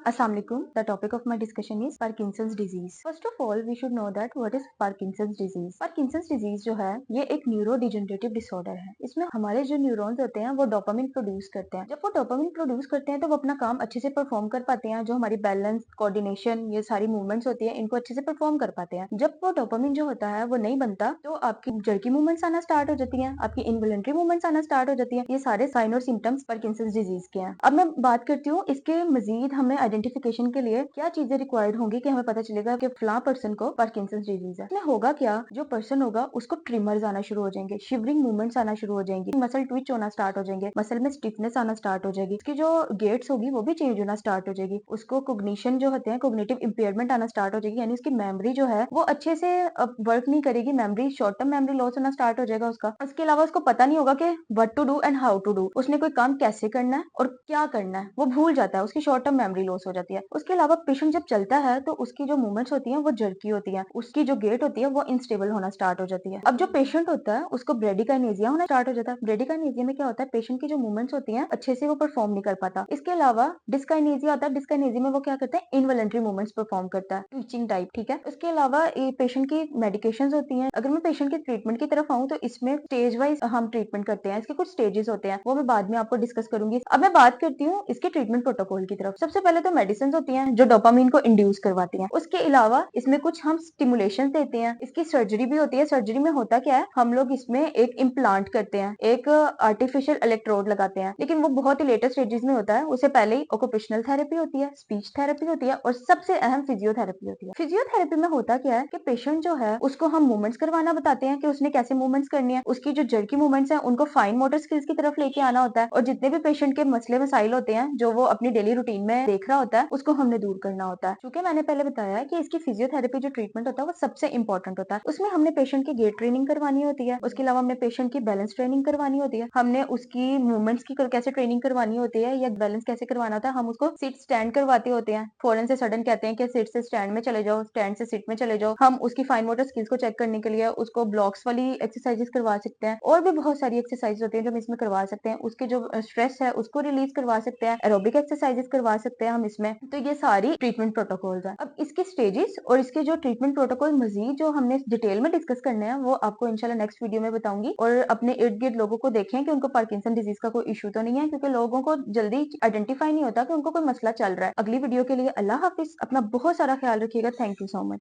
Assalamualaikum. The topic of my discussion is Parkinson's disease. First of all, we should know that what is Parkinson's disease. Parkinson's disease जो है ये एक neuro degenerative disorder है। इसमें हमारे जो neurons होते हैं वो डोपामिन प्रोड्यूस करते हैं। जब वो डोपामिन प्रोड्यूस करते हैं तो वो अपना काम अच्छे से परफॉर्म कर पाते हैं। जो हमारी बैलेंस, कोऑर्डिनेशन, ये सारी मूवमेंट्स होती है इनको अच्छे से परफॉर्म कर पाते हैं। जब वो डोपामिन जो होता है वो नहीं बनता तो आपकी जर्की मूवमेंट्स आना स्टार्ट हो जाती है, आपकी इनवॉलंटरी मूवमेंट्स आना स्टार्ट हो जाती है। ये सारे साइन और सिम्टम्स पार्किंसंस डिजीज के हैं। अब मैं बात करती हूँ इसके मजीद हमें आइडेंटिफिकेशन के लिए क्या चीजें रिक्वायर्ड होंगी कि हमें पता चलेगा कि फला पर्सन को पार्किंसंस डिजीज है। इसमें होगा क्या, जो पर्सन होगा उसको ट्रिमर्स आना शुरू हो जाएंगे, शिवरिंग मूवमेंट्स आना शुरू हो जाएंगी, मसल ट्विच होना स्टार्ट हो जाएंगे, मसल में स्टिफनेस आना स्टार्ट हो जाएगी, उसकी जो गेट्स होगी वो भी चेंज होना स्टार्ट हो जाएगी, उसको कोग्निशन जो होते हैं कोग्निटिव इंपेयरमेंट आना स्टार्ट हो जाएगी, यानी उसकी मेमोरी जो है वो अच्छे से वर्क नहीं करेगी, memory short term memory loss होना स्टार्ट हो जाएगा उसका। उसके अलावा उसको पता नहीं होगा कि what to do and how to do, उसने कोई काम कैसे करना है और क्या करना है वो भूल जाता है, उसकी शॉर्ट टर्म मेमोरी लॉस हो जाती है। उसके अलावा पेशेंट जब चलता है तो उसकी जो मूवमेंट्स होती हैं वो जर्की होती हैं, उसकी जो गेट होती है वो इनस्टेबल होना स्टार्ट हो जाती है। अब जो पेशेंट होता है उसको ब्रेडिकाइनेजिया होना स्टार्ट हो जाता है। ब्रेडिकाइनेजिया में क्या होता है, पेशेंट की जो मूवमेंट्स होती हैं अच्छे से वो परफॉर्म नहीं कर पाता। इसके अलावा डिस्काइनेजिया होता है। डिस्काइनेजिया में वो क्या करता है, इनवॉलंटरी मूवमेंट्स परफॉर्म करता है, ट्विचिंग टाइप, ठीक है। उसके अलावा पेशेंट की मेडिकेशंस होती हैं। अगर मैं पेशेंट के ट्रीटमेंट की तरफ आऊँ तो इसमें स्टेज वाइज हम ट्रीटमेंट करते हैं, इसके कुछ स्टेजेस होते हैं, वो मैं बाद में आपको डिस्कस करूंगी। अब मैं बात करती हूँ इसके ट्रीटमेंट प्रोटोकॉल की तरफ। सबसे पहले तो मेडिसिन होती हैं जो डोपामिन को इंड्यूस करवाती हैं। उसके अलावा इसमें कुछ हम स्टिमुलेशन देते हैं। इसकी सर्जरी भी होती है। सर्जरी में होता क्या है, हम लोग इसमें एक इम्प्लांट करते हैं, एक आर्टिफिशियल इलेक्ट्रोड लगाते हैं, लेकिन वो बहुत ही लेटेस्ट स्टेजेस में होता है। उससे पहले ही ऑक्यूपेशनल थेरेपी होती है, स्पीच थेरेपी होती है और सबसे अहम फिजियोथेरेपी होती है। फिजियोथेरेपी में होता क्या है कि पेशेंट जो है उसको हम मूवमेंट्स करवाना बताते हैं कि उसने कैसे मूवमेंट्स करनी है, उसकी जो जर्की मूवमेंट्स है उनको फाइन मोटर स्किल्स की तरफ लेके आना होता है, और जितने भी पेशेंट के मसले मसाइल होते हैं जो वो अपनी डेली रूटीन में देख रहा होता है उसको हमने दूर करना होता है। क्योंकि मैंने पहले बताया है कि इसकी फिजियोथेरेपी जो ट्रीटमेंट होता है वो सबसे इंपॉर्टेंट होता है। उसमें हमने पेशेंट की गेट ट्रेनिंग करवानी होती है, उसके अलावा हमने पेशेंट की बैलेंस ट्रेनिंग करवानी होती है, हमने उसकी मूवमेंट्स की कैसे ट्रेनिंग करवानी होती है या बैलेंस कैसे करवाना होता है, हम उसको सिट स्टैंड करवाते होते हैं। फौरन से सडन कहते हैं कि सिट से स्टैंड में चले जाओ, स्टैंड से सिट में चले जाओ। हम उसकी फाइन मोटर स्किल्स को चेक करने के लिए उसको ब्लॉक्स वाली एक्सरसाइजेस करवा सकते हैं, और भी बहुत सारी एक्सरसाइज होती है जो हम इसमें करवा सकते हैं। उसके जो स्ट्रेस है उसको रिलीज करवा सकते हैं, एरोबिक एक्सरसाइजेस करवा सकते हैं हम इसमें। तो ये सारी ट्रीटमेंट प्रोटोकॉल्स है। अब इसके स्टेजेस और इसके जो ट्रीटमेंट प्रोटोकॉल मजीद जो हमने डिटेल में डिस्कस करने हैं वो आपको इंशाल्लाह नेक्स्ट वीडियो में बताऊंगी। और अपने इर्द गिर्द लोगों को देखें कि उनको पार्किंसन डिजीज का कोई इशू तो नहीं है, क्योंकि लोगों को जल्दी आइडेंटिफाई नहीं होता कि उनको कोई मसला चल रहा है। अगली वीडियो के लिए अल्लाह हाफिज। अपना बहुत सारा ख्याल रखिएगा। Thank you so much.